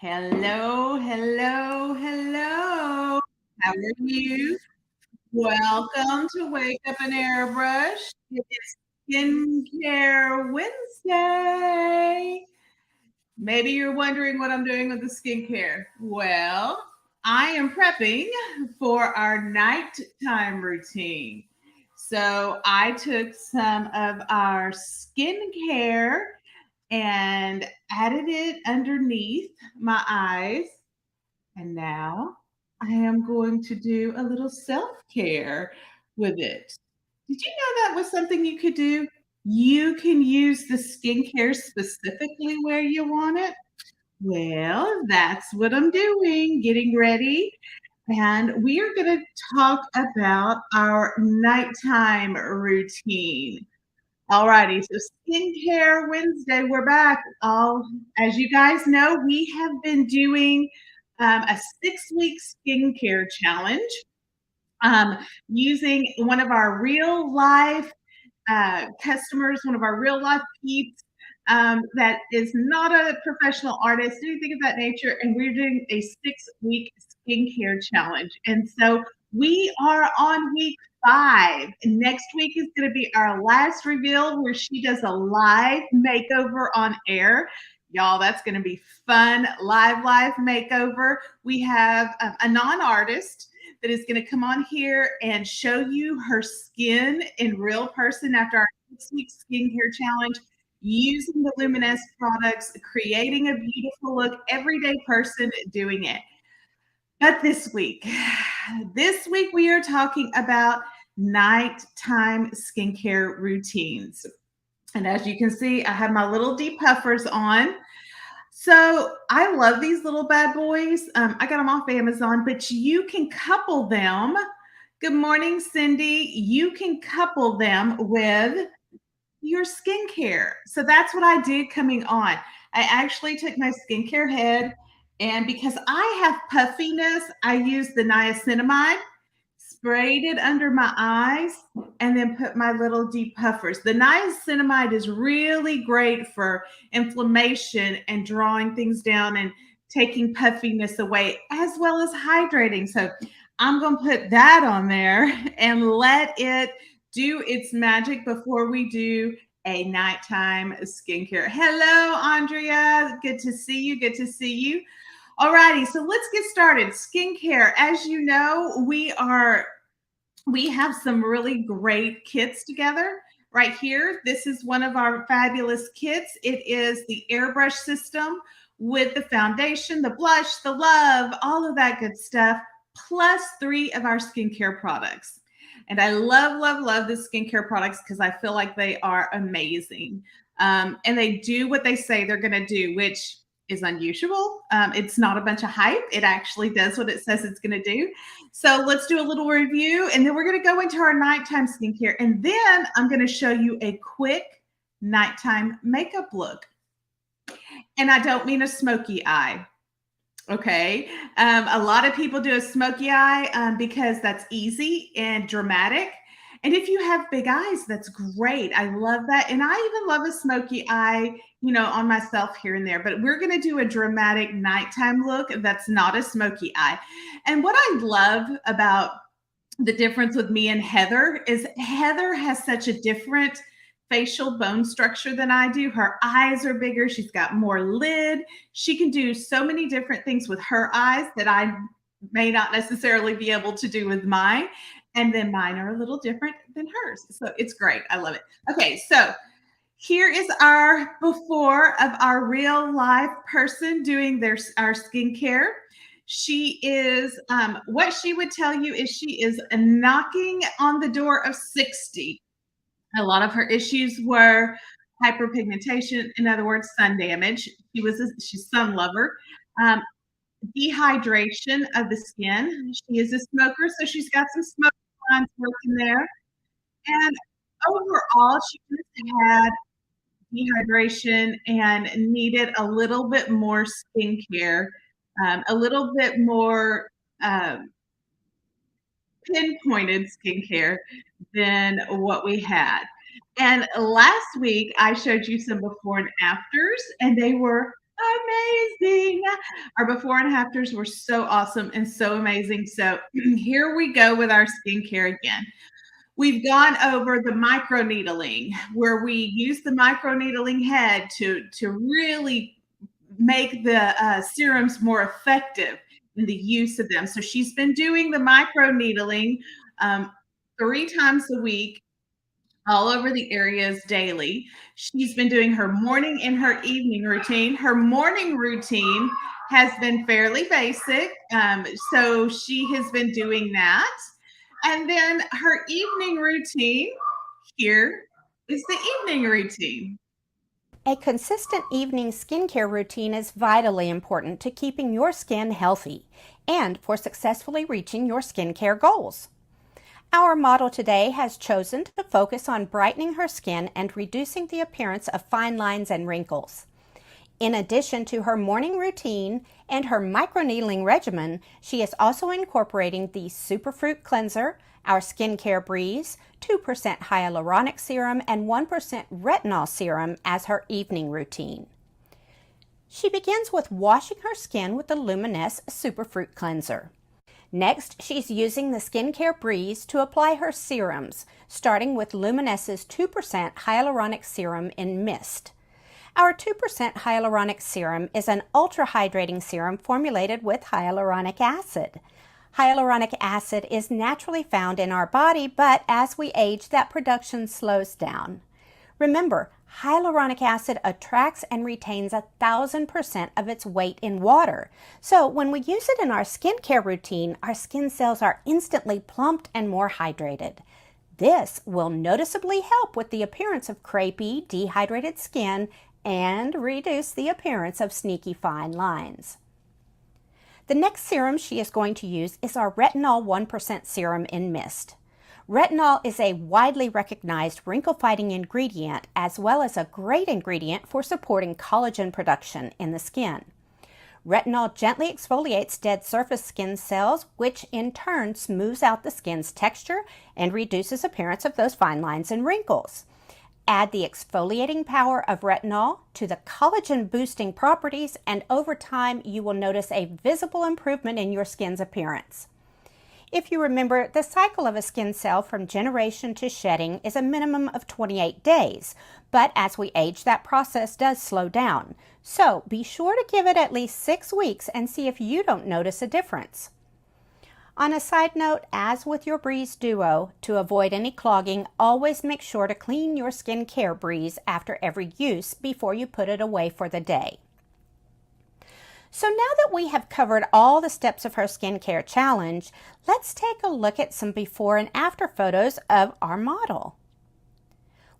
Hello, hello, hello. How are you? Welcome to Wake Up and Airbrush. It is Skincare Wednesday. Maybe you're wondering what I'm doing with the skincare. Well, I am prepping for our nighttime routine. So I took some of our skincare and added it underneath my eyes. And now I am going to do a little self care with it. Did you know that was something you could do? You can use the skincare specifically where you want it. Well, that's what I'm doing, getting ready. And we are going to talk about our nighttime routine. All righty, so Skincare Wednesday, we're back. As you guys know, we have been doing a 6-week skincare challenge um, using one of our real life customers, one of our real life peeps that is not a professional artist, anything of that nature. And we're doing a 6-week skincare challenge. And so we are on week 5. And next week is going to be our last reveal where she does a live makeover on air. Y'all, that's going to be fun. Live makeover. We have a non artist that is going to come on here and show you her skin in real person after our 6-week skincare challenge, using the LUMINESS products, creating a beautiful look, everyday person doing it. But this week we are talking about nighttime skincare routines. And as you can see, I have my little depuffers on. So I love these little bad boys. I got them off Amazon, but you can couple them. Good morning, Cindy. You can couple them with your skincare. So that's what I did coming on. I actually took my skincare head, and because I have puffiness, I used the niacinamide, sprayed it under my eyes, and then put my little depuffers. The niacinamide is really great for inflammation and drawing things down and taking puffiness away, as well as hydrating. So I'm going to put that on there and let it do its magic before we do a nighttime skincare. Hello, Andrea. Good to see you. Good to see you. All righty, so let's get started. Skincare. As you know, we have some really great kits together. Right here, this is one of our fabulous kits. It is the Airbrush system with the foundation, the blush, the love, all of that good stuff, plus 3 of our skincare products. And I love the skincare products because I feel like they are amazing. And they do what they say they're going to do, which is unusual. It's not a bunch of hype. It actually does what it says it's going to do. So let's do a little review, and then we're going to go into our nighttime skincare. And then I'm going to show you a quick nighttime makeup look. And I don't mean a smoky eye. Okay. A lot of people do a smoky eye because that's easy and dramatic. And if you have big eyes, that's great. I love that. And I even love a smoky eye, on myself here and there. But we're going to do a dramatic nighttime look that's not a smoky eye. And what I love about the difference with me and Heather is Heather has such a different facial bone structure than I do. Her eyes are bigger. She's got more lid. She can do so many different things with her eyes that I may not necessarily be able to do with mine. And then mine are a little different than hers. So it's great. I love it. Okay, so here is our before of our real life person doing our skincare. She is, what she would tell you is she is knocking on the door of 60. A lot of her issues were hyperpigmentation, in other words, sun damage. She's sun lover. Um, Dehydration of the skin. She is a smoker, so she's got some smoke lines working there. And overall, she just had dehydration and needed a little bit more skincare, a little bit more pinpointed skincare than what we had. And last week, I showed you some before and afters, and they were Amazing. Our before and afters were so awesome and so amazing. So here we go with our skincare again. We've gone over the microneedling, where we use the microneedling head to really make the serums more effective in the use of them. So she's been doing the microneedling 3 times a week all over the areas daily. She's been doing her morning and her evening routine. Her morning routine has been fairly basic. So she has been doing that. And then her evening routine, here is the evening routine. A consistent evening skincare routine is vitally important to keeping your skin healthy and for successfully reaching your skincare goals. Our model today has chosen to focus on brightening her skin and reducing the appearance of fine lines and wrinkles. In addition to her morning routine and her microneedling regimen, she is also incorporating the Superfruit Cleanser, our Skincare Breeze, 2% hyaluronic serum, and 1% retinol serum as her evening routine. She begins with washing her skin with the LUMINESS Superfruit Cleanser. Next, she's using the Skincare Breeze to apply her serums, starting with Luminess's 2% hyaluronic serum in mist. Our 2% hyaluronic serum is an ultra-hydrating serum formulated with hyaluronic acid. Hyaluronic acid is naturally found in our body, but as we age, that production slows down. Remember, hyaluronic acid attracts and retains 1,000% of its weight in water. So when we use it in our skincare routine, our skin cells are instantly plumped and more hydrated. This will noticeably help with the appearance of crepey, dehydrated skin and reduce the appearance of sneaky fine lines. The next serum she is going to use is our Retinol 1% serum in mist. Retinol is a widely recognized wrinkle-fighting ingredient as well as a great ingredient for supporting collagen production in the skin. Retinol gently exfoliates dead surface skin cells, which in turn smooths out the skin's texture and reduces appearance of those fine lines and wrinkles. Add the exfoliating power of retinol to the collagen-boosting properties, and over time you will notice a visible improvement in your skin's appearance. If you remember, the cycle of a skin cell from generation to shedding is a minimum of 28 days, but as we age, that process does slow down. So be sure to give it at least 6 weeks and see if you don't notice a difference. On a side note, as with your Breeze Duo, to avoid any clogging, always make sure to clean your skincare Breeze after every use before you put it away for the day. So now that we have covered all the steps of her skincare challenge, let's take a look at some before and after photos of our model.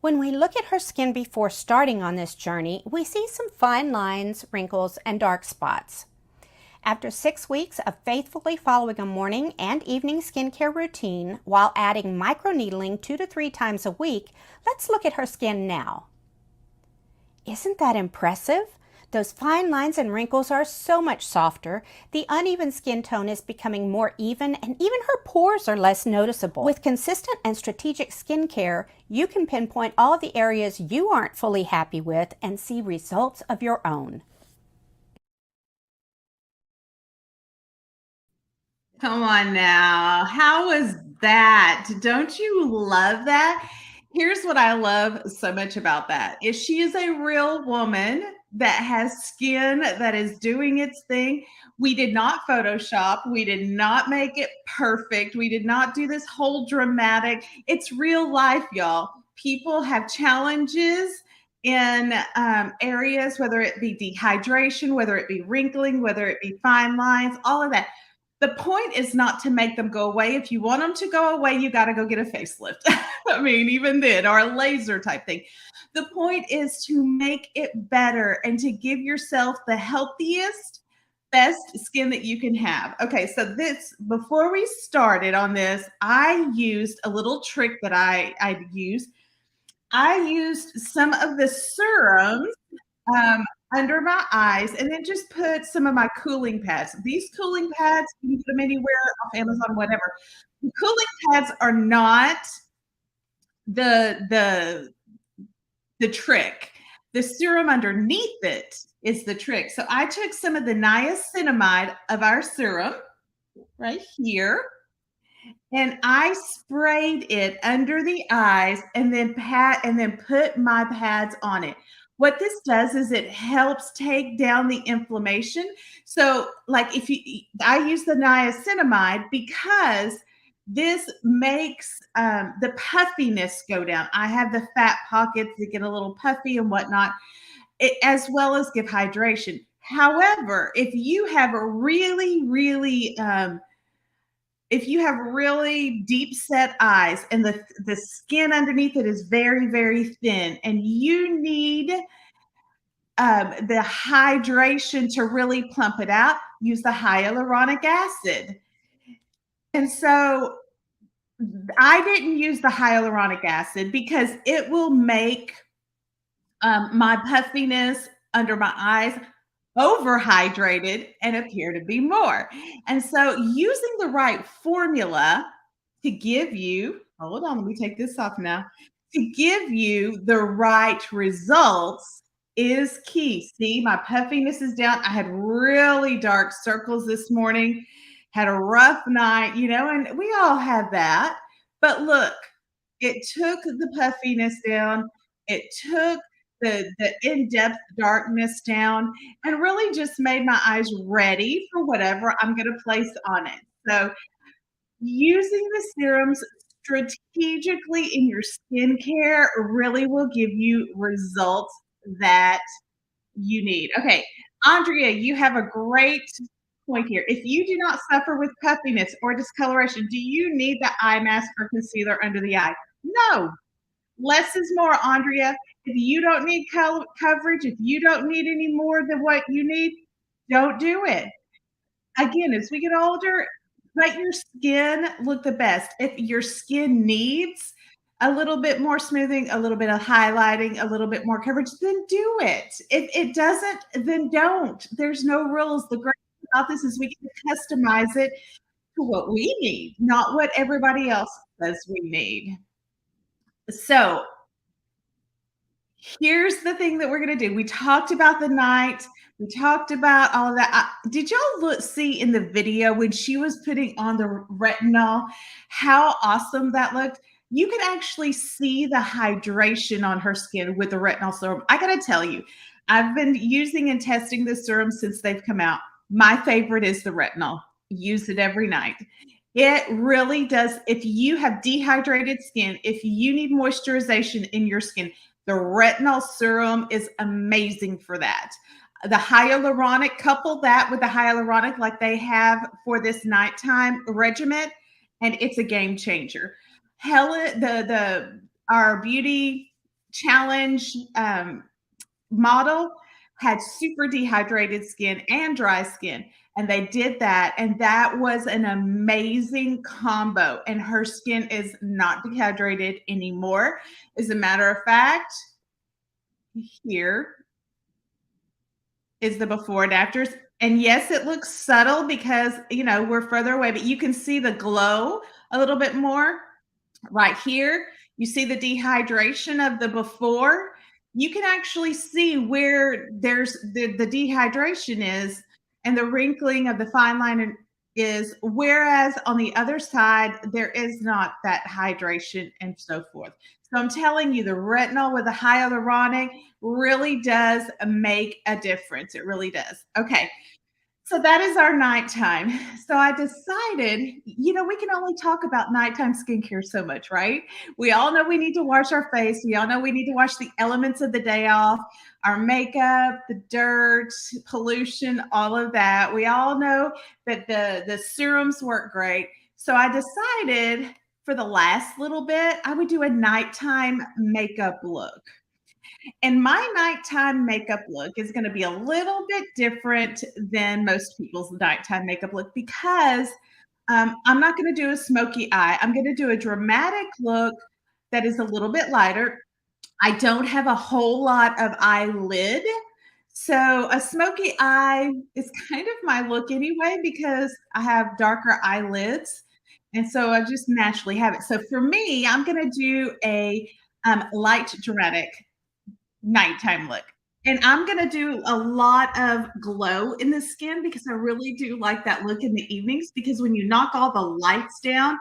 When we look at her skin before starting on this journey, we see some fine lines, wrinkles, and dark spots. After 6 weeks of faithfully following a morning and evening skincare routine while adding microneedling 2 to 3 times a week, let's look at her skin now. Isn't that impressive? Those fine lines and wrinkles are so much softer, the uneven skin tone is becoming more even, and even her pores are less noticeable. With consistent and strategic skincare, you can pinpoint all the areas you aren't fully happy with and see results of your own. Come on now. How was that? Don't you love that? Here's what I love so much about that is she is a real woman that has skin that is doing its thing. We did not Photoshop. We did not make it perfect. We did not do this whole dramatic. It's real life, y'all. People have challenges in areas, whether it be dehydration, whether it be wrinkling, whether it be fine lines, all of that. The point is not to make them go away. If you want them to go away, you got to go get a facelift. I mean, even then, or a laser type thing. The point is to make it better and to give yourself the healthiest, best skin that you can have. Okay, so this, before we started on this, I used a little trick that I used. I used some of the serums um, under my eyes, and then just put some of my cooling pads. These cooling pads, you can get them anywhere off Amazon, whatever. The cooling pads are not the the the trick. The serum underneath it is the trick. So I took some of the niacinamide of our serum right here, and I sprayed it under the eyes and then put my pads on it. What this does is it helps take down the inflammation. So, like if you I use the niacinamide because this makes the puffiness go down. I have the fat pockets that get a little puffy and whatnot, as well as give hydration. However, if you have really deep set eyes and the skin underneath it is very, very thin, and you need the hydration to really plump it out, use the hyaluronic acid. And so I didn't use the hyaluronic acid because it will make my puffiness under my eyes overhydrated and appear to be more. And so using the right formula to give you, hold on, let me take this off now, to give you the right results is key. See, my puffiness is down. I had really dark circles this morning, had a rough night, and we all have that. But look, it took the puffiness down. It took the in-depth darkness down and really just made my eyes ready for whatever I'm going to place on it. So using the serums strategically in your skincare really will give you results that you need. Okay, Andrea, you have a great point here. If you do not suffer with puffiness or discoloration, do you need the eye mask or concealer under the eye? No, less is more, Andrea. If you don't need coverage, if you don't need any more than what you need, don't do it. Again, as we get older, let your skin look the best. If your skin needs a little bit more smoothing, a little bit of highlighting, a little bit more coverage, then do it. If it doesn't, then don't. There's no rules. The great thing about this is we can customize it to what we need, not what everybody else says we need. So here's the thing that we're going to do. We talked about the night. We talked about all of that. Did y'all see in the video when she was putting on the retinol, how awesome that looked? You could actually see the hydration on her skin with the retinol serum. I got to tell you, I've been using and testing the serum since they've come out. My favorite is the retinol. Use it every night. It really does. If you have dehydrated skin, if you need moisturization in your skin, the retinol serum is amazing for that. The hyaluronic, couple that with the hyaluronic like they have for this nighttime regimen, and it's a game changer. Helen, our beauty challenge model had super dehydrated skin and dry skin, and they did that, and that was an amazing combo, and her skin is not dehydrated anymore. As a matter of fact, here is the before and afters, and yes, it looks subtle because we're further away, but you can see the glow a little bit more right here. You see the dehydration of the before. You can actually see where there's the dehydration is and the wrinkling of the fine line is, whereas on the other side, there is not that hydration and so forth. So I'm telling you, the retinol with the hyaluronic really does make a difference. It really does. Okay. So that is our nighttime. So I decided, we can only talk about nighttime skincare so much, right? We all know we need to wash our face. We all know we need to wash the elements of the day off, our makeup, the dirt, pollution, all of that. We all know that the serums work great. So I decided for the last little bit, I would do a nighttime makeup look. And my nighttime makeup look is going to be a little bit different than most people's nighttime makeup look because I'm not going to do a smoky eye. I'm going to do a dramatic look that is a little bit lighter. I don't have a whole lot of eyelid. So a smoky eye is kind of my look anyway because I have darker eyelids. And so I just naturally have it. So for me, I'm going to do a light dramatic nighttime look. And I'm gonna do a lot of glow in the skin because I really do like that look in the evenings, because when you knock all the lights down,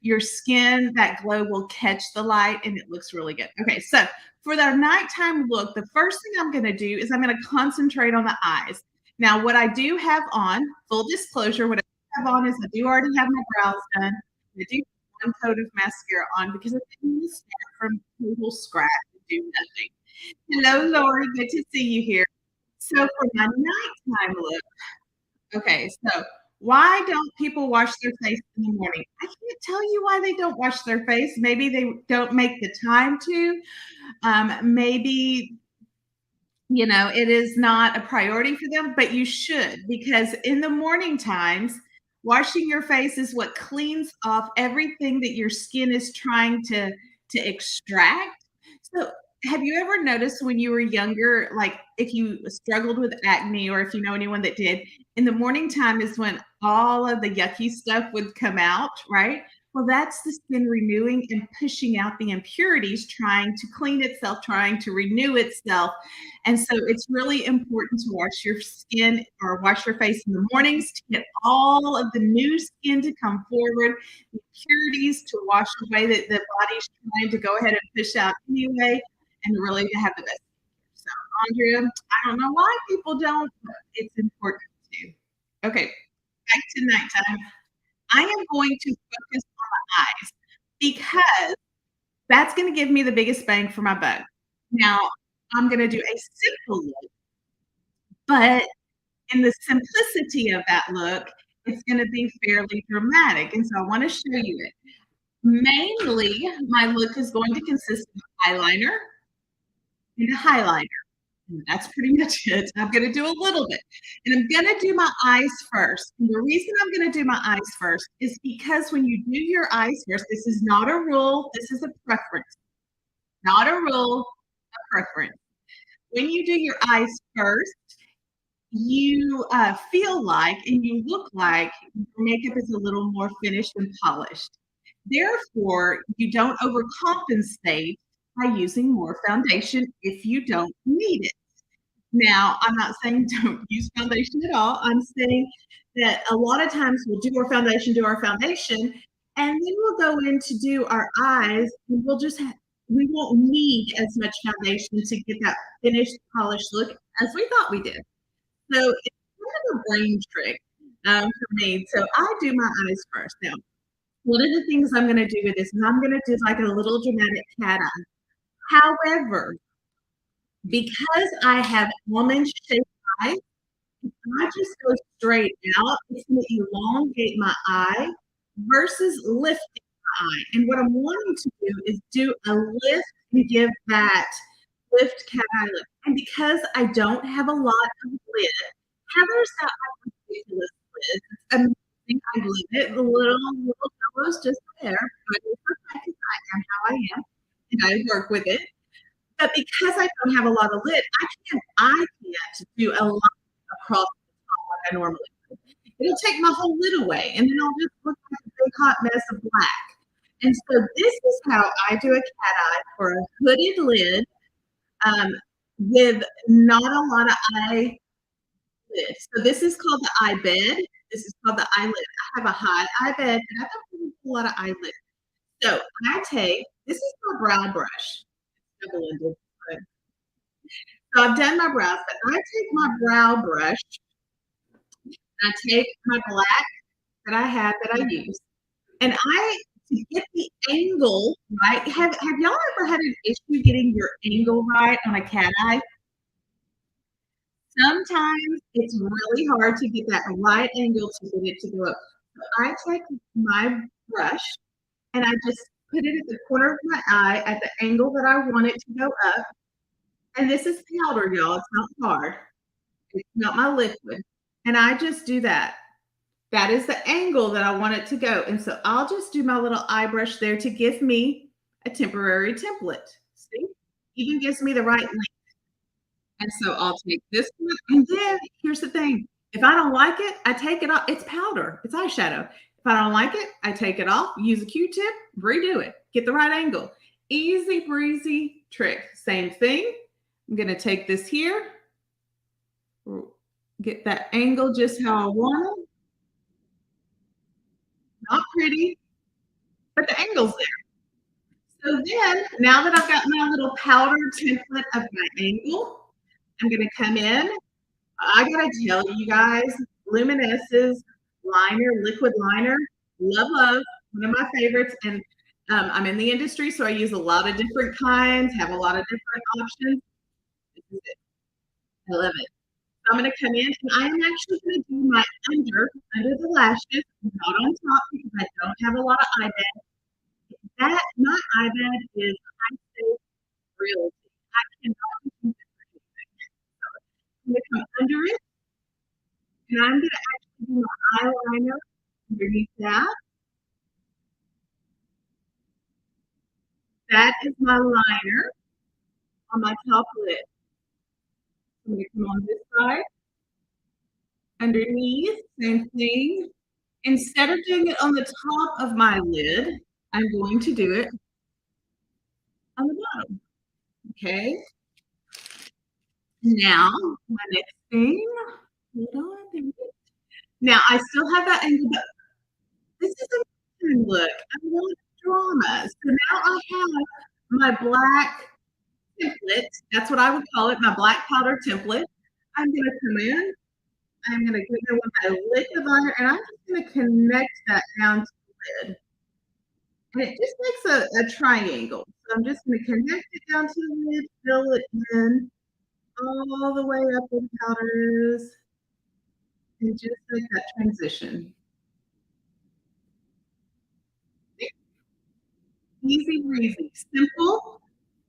your skin, that glow will catch the light and it looks really good. Okay, so for the nighttime look, the first thing I'm gonna do is I'm gonna concentrate on the eyes. Now, what I do have on, full disclosure, what I have on is I do already have my brows done. I do have one coat of mascara on because I didn't want to start from total scratch and do nothing. Hello, Lori. Good to see you here. So for my nighttime look, okay, so why don't people wash their face in the morning? I can't tell you why they don't wash their face. Maybe they don't make the time to. Maybe it is not a priority for them, but you should, because in the morning times, washing your face is what cleans off everything that your skin is trying to extract. So, have you ever noticed when you were younger, like if you struggled with acne or if you know anyone that did, in the morning time is when all of the yucky stuff would come out, right? Well, that's the skin renewing and pushing out the impurities, trying to clean itself, trying to renew itself. And so it's really important to wash your skin or wash your face in the mornings to get all of the new skin to come forward, the impurities to wash away that the body's trying to go ahead and push out anyway, and really to have the best. So, Andrea, I don't know why people don't, but it's important to. Okay, back to nighttime. I am going to focus on the eyes because that's going to give me the biggest bang for my buck. Now, I'm going to do a simple look, but in the simplicity of that look, it's going to be fairly dramatic. And so I want to show you it. Mainly, my look is going to consist of eyeliner and a highlighter. And that's pretty much it. I'm going to do a little bit. And I'm going to do my eyes first. And the reason I'm going to do my eyes first is because when you do your eyes first, this is not a rule, this is a preference. Not a rule, a preference. When you do your eyes first, you feel like and you look like your makeup is a little more finished and polished. Therefore, you don't overcompensate by using more foundation if you don't need it. Now, I'm not saying don't use foundation at all. I'm saying that a lot of times we'll do our foundation, and then we'll go in to do our eyes, and we won't need as much foundation to get that finished, polished look as we thought we did. So it's kind of a brain trick for me. So I do my eyes first. Now, one of the things I'm going to do with this is I'm going to do like a little dramatic cat eye. However, because I have almond-shaped eyes, if I just go straight out, it's going to elongate my eye versus lifting my eye. And what I'm wanting to do is do a lift and give that lift cat eye look. And because I don't have a lot of lid, Heather's got a ridiculous lid. It's amazing. I love it. The little fellow's just there. But it's perfect. I am how I am, and I work with it. But because I don't have a lot of lid, I can't do a lot across the top like I normally would. It'll take my whole lid away, and then I'll just look like a big hot mess of black. And so this is how I do a cat eye for a hooded lid with not a lot of eye lid. So this is called the eye bed. This is called the eyelid. I have a high eye bed, but I don't have a lot of eyelid. So this is my brow brush. Double-ended. So I've done my brows, but I take my brow brush, and I take my black that I have that I use, and to get the angle right. Have y'all ever had an issue getting your angle right on a cat eye? Sometimes it's really hard to get that right angle to get it to go up. So I take my brush and I just put it at the corner of my eye at the angle that I want it to go up. And this is powder, y'all. It's not hard. It's not my liquid. And I just do that. That is the angle that I want it to go. And so I'll just do my little eye brush there to give me a temporary template. See? Even gives me the right length. And so I'll take this one. And then here's the thing. If I don't like it, I take it off. It's powder. It's eyeshadow. If I don't like it, I take it off, use a Q-tip, redo it, get the right angle. Easy breezy trick. Same thing. I'm going to take this here, get that angle just how I want it. Not pretty, but the angle's there. So then, now that I've got my little powder template of my angle, I'm going to come in. I got to tell you guys, Luminesse's liner, liquid liner, love, love, one of my favorites. And I'm in the industry, so I use a lot of different kinds, have a lot of different options. This is it. I love it. So I'm going to come in, and I am actually going to do my under the lashes, not on top because I don't have a lot of eye bag. That my eye bag is high stakes realty. I cannot do this. I'm going to come under it, and I'm going to actually do my eyeliner underneath that. That is my liner on my top lid. I'm going to come on this side. Underneath, same thing. Instead of doing it on the top of my lid, I'm going to do it on the bottom. Okay. Now, my next thing. Hold on. Now, I still have that angle, but this is a look. I want drama. So now I have my black template. That's what I would call it, my black powder template. I'm going to come in. I'm going to go in with my liquid liner, and I'm just going to connect that down to the lid. And it just makes a triangle. So I'm just going to connect it down to the lid, fill it in all the way up where the powder is, and just like that transition. Easy breezy, simple.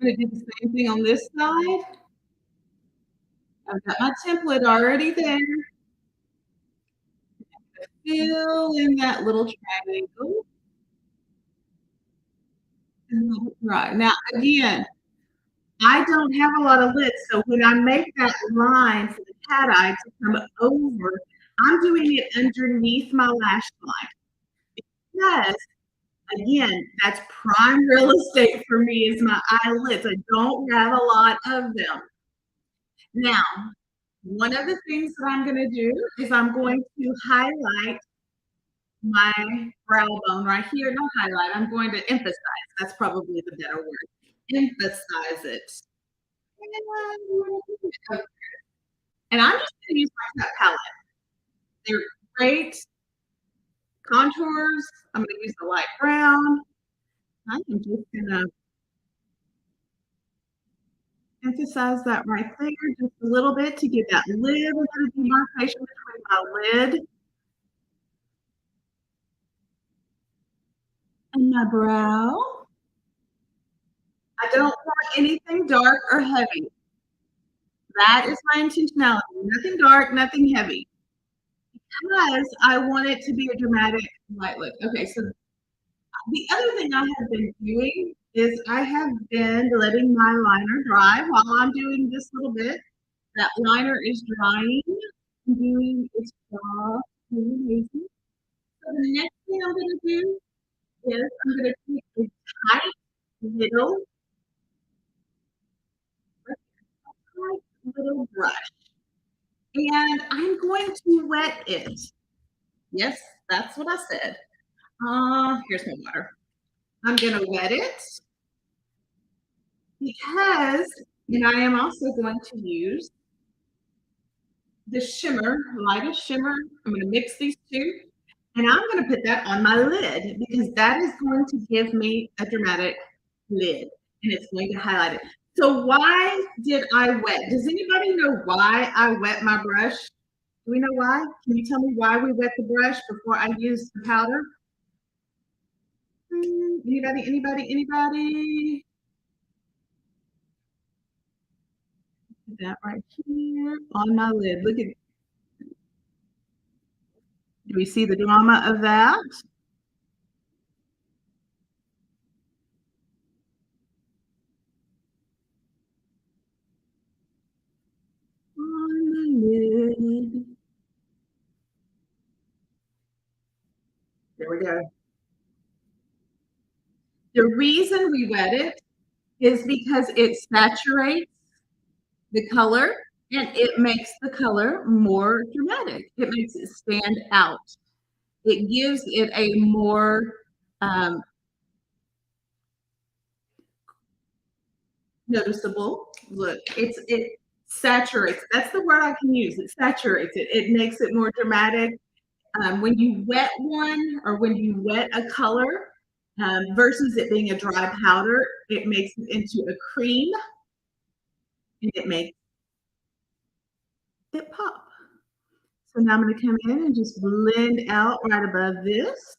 I'm going to do the same thing on this side. I've got my template already there. Fill in that little triangle. And let it dry. Now, again, I don't have a lot of lids, so when I make that line for the cat eye to come over, I'm doing it underneath my lash line. Because, again, that's prime real estate for me is my eyelids. I don't have a lot of them. Now, one of the things that I'm going to do is I'm going to highlight my brow bone right here. Not highlight, I'm going to emphasize. That's probably the better word. Emphasize it. And I'm just going to use my cut palette. They're great contours. I'm going to use the light brown. I'm just going to emphasize that right there just a little bit to get that little bit of demarcation between my lid and my brow. I don't want anything dark or heavy. That is my intentionality. Nothing dark, nothing heavy. Because I want it to be a dramatic light look. Okay, so the other thing I have been doing is I have been letting my liner dry while I'm doing this little bit. That liner is drying, doing its job. Really amazing. So the next thing I'm going to do is I'm going to take a tight little brush, and I'm going to wet it. Yes, that's what I said. Here's my water. I'm going to wet it because, and I am also going to use the shimmer, lightest shimmer. I'm going to mix these two, and I'm going to put that on my lid because that is going to give me a dramatic lid, and it's going to highlight it. So why did I wet? Does anybody know why I wet my brush? Do we know why? Can you tell me why we wet the brush before I use the powder? Anybody? Put that right here on my lid. Look at, do we see the drama of that? On the lid. There we go. The reason we wet it is because it saturates the color, and it makes the color more dramatic. It makes it stand out. It gives it a more um, noticeable look. It saturates. That's the word I can use. It saturates it. It makes it more dramatic. When you wet one or when you wet a color versus it being a dry powder, it makes it into a cream and it makes it pop. So now I'm going to come in and just blend out right above this.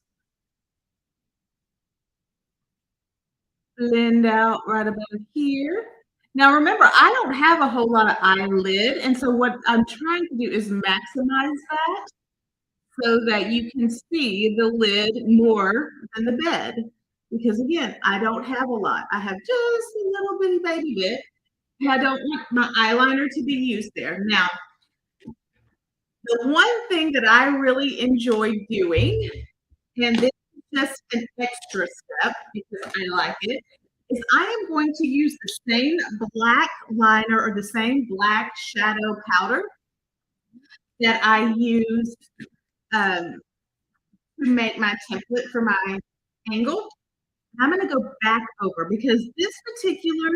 Blend out right above here. Now remember, I don't have a whole lot of eyelid, and so what I'm trying to do is maximize that so that you can see the lid more than the bed. Because again, I don't have a lot. I have just a little bitty baby bit. And I don't want my eyeliner to be used there. Now, the one thing that I really enjoy doing, and this is just an extra step because I like it, is I am going to use the same black liner or the same black shadow powder that I used to make my template for my angle. I'm going to go back over because this particular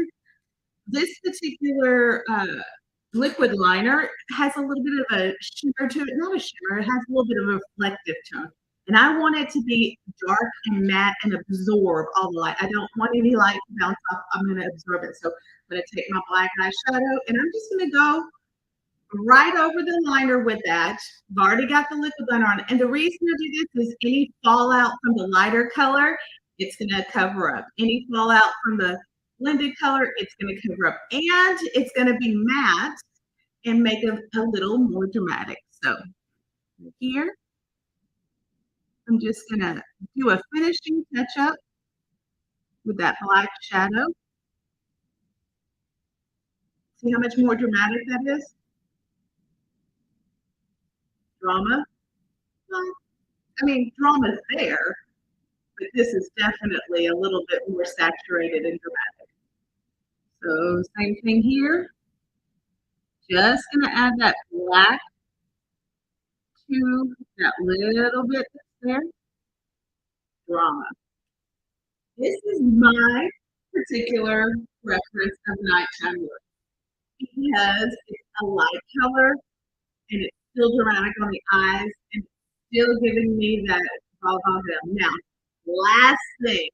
liquid liner has a little bit of a shimmer to it. Not a shimmer, it has a little bit of a reflective tone. And I want it to be dark and matte and absorb all the light. I don't want any light to bounce off. I'm going to absorb it. So I'm going to take my black eyeshadow and I'm just going to go right over the liner with that. I've already got the liquid liner on. And the reason I do this is any fallout from the lighter color, it's going to cover up. Any fallout from the blended color, it's going to cover up. And it's going to be matte and make it a little more dramatic. So here, I'm just going to do a finishing touch up with that black shadow. See how much more dramatic that is? Drama. Well, I mean, drama's there, but this is definitely a little bit more saturated and dramatic. So same thing here. Just going to add that black to that little bit that's there. Drama. This is my particular preference of nighttime look because it's a light color and it's still dramatic on the eyes and still giving me that blah, blah, blah. Now, last thing,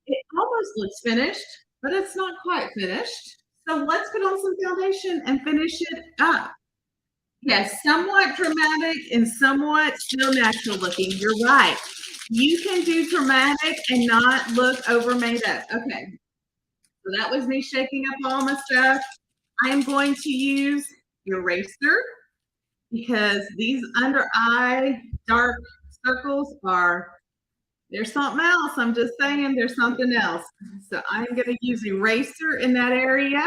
it almost looks finished, but it's not quite finished. So let's put on some foundation and finish it up. Yes, somewhat dramatic and somewhat still natural looking. You're right. You can do dramatic and not look over made up. Okay. So that was me shaking up all my stuff. I am going to use eraser because these under eye dark circles there's something else. I'm just saying there's something else. So I'm going to use eraser in that area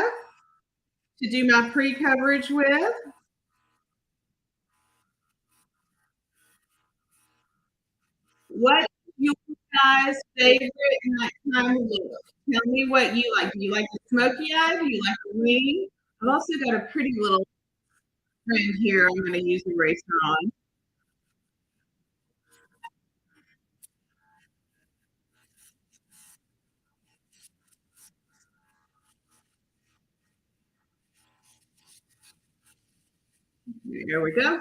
to do my pre-coverage with. What your guys' favorite nighttime look? Tell me what you like. Do you like the smoky eye? Do you like the wing? I've also got a pretty little friend here I'm going to use the eraser on. There we go.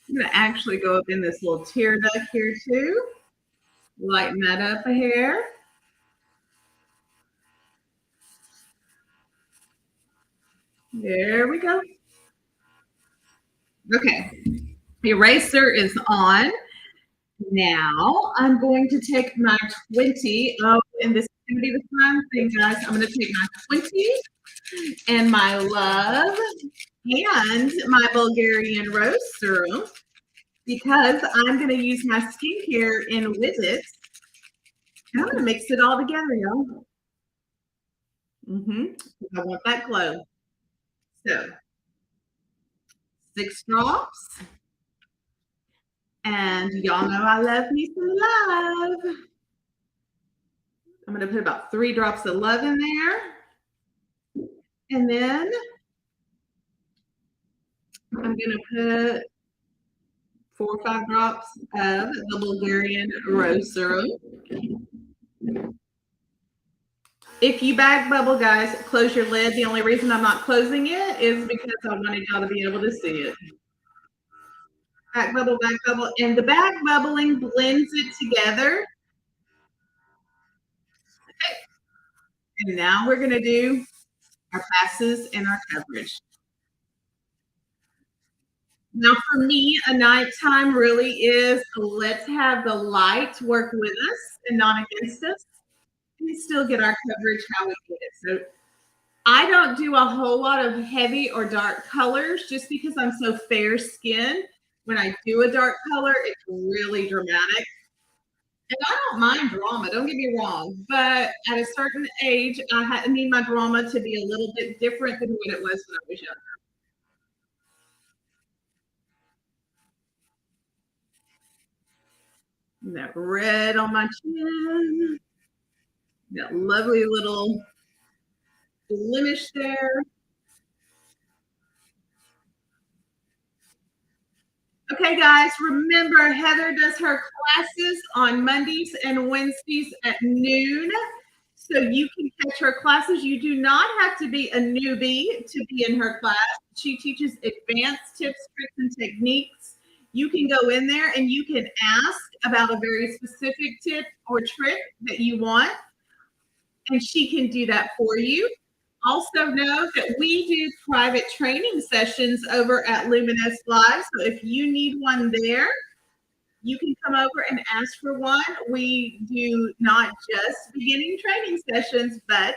I'm going to actually go up in this little tear duct here too. Lighten that up a hair. There we go. Okay, the eraser is on. Now I'm going to take my 20. Oh, and this is going to be the fun thing, guys. I'm going to take my 20 and my love and my Bulgarian rose serum because I'm going to use my skincare in with it. And I'm going to mix it all together, y'all. I want that glow. So 6 drops. And y'all know I love me some love. I'm going to put about 3 drops of love in there. And then I'm going to put 4 or 5 drops of the Bulgarian rose syrup. If you bag bubble, guys, close your lid. The only reason I'm not closing it is because I wanted y'all to be able to see it. Back bubble, and the back bubbling blends it together. Okay. And now we're going to do our passes and our coverage. Now, for me, a nighttime really is let's have the light work with us and not against us, and still get our coverage how we get it. So I don't do a whole lot of heavy or dark colors just because I'm so fair skinned. When I do a dark color, it's really dramatic. And I don't mind drama, don't get me wrong. But at a certain age, I need my drama to be a little bit different than what it was when I was younger. And that red on my chin. That lovely little blemish there. Okay, guys, remember Heather does her classes on Mondays and Wednesdays at noon. So you can catch her classes. You do not have to be a newbie to be in her class. She teaches advanced tips, tricks, and techniques. You can go in there and you can ask about a very specific tip or trick that you want, and she can do that for you. Also know that we do private training sessions over at Luminess Live. So if you need one there, you can come over and ask for one. We do not just beginning training sessions, but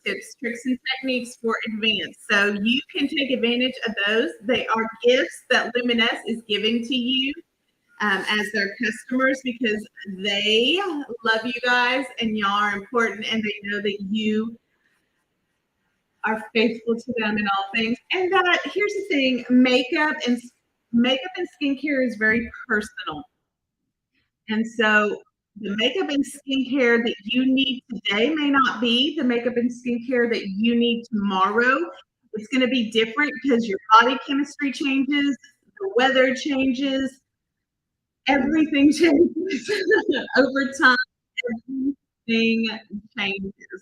tips, tricks, and techniques for advanced. So you can take advantage of those. They are gifts that Luminess is giving to you as their customers because they love you guys and y'all are important and they know that you are faithful to them in all things. And that here's the thing, makeup and skincare is very personal. And so the makeup and skincare that you need today may not be the makeup and skincare that you need tomorrow. It's going to be different because your body chemistry changes, the weather changes, everything changes over time. Everything changes.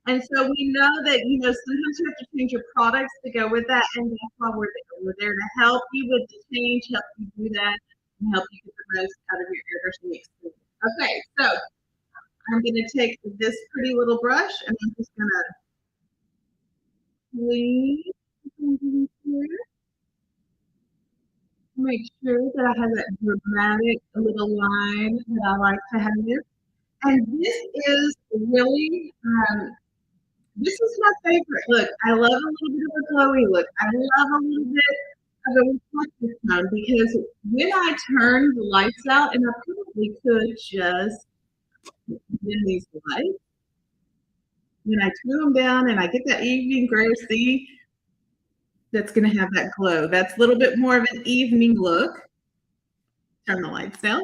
And so we know that, sometimes you have to change your products to go with that. And that's why we're there. We're there to help you with the change, help you do that, and help you get the most out of your airbrush experience. Okay, so I'm going to take this pretty little brush and I'm just going to clean here. Make sure that I have that dramatic little line that I like to have here. And this is really, this is my favorite. Look, I love a little bit of a glowy look. I love a little bit of a reflective tone because when I turn the lights out, and I probably could just dim these lights, when I turn them down and I get that evening gray, see, that's going to have that glow. That's a little bit more of an evening look. Turn the lights down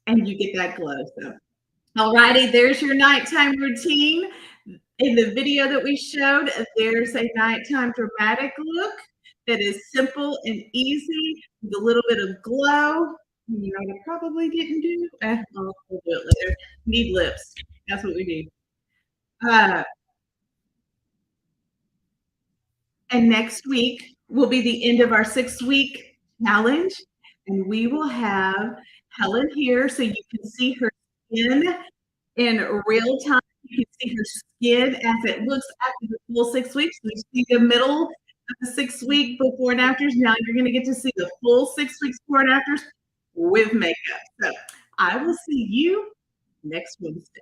and you get that glow. So, all righty, there's your nighttime routine. In the video that we showed, there's a nighttime dramatic look that is simple and easy with a little bit of glow. You know what I probably didn't do? We'll do it later. Need lips. That's what we need. And next week will be the end of our 6-week challenge. And we will have Helen here so you can see her skin in real time. You can see her skin as it looks after the full 6 weeks. So you see the middle of the 6-week before and afters. Now you're going to get to see the full 6 weeks before and afters with makeup. So I will see you next Wednesday.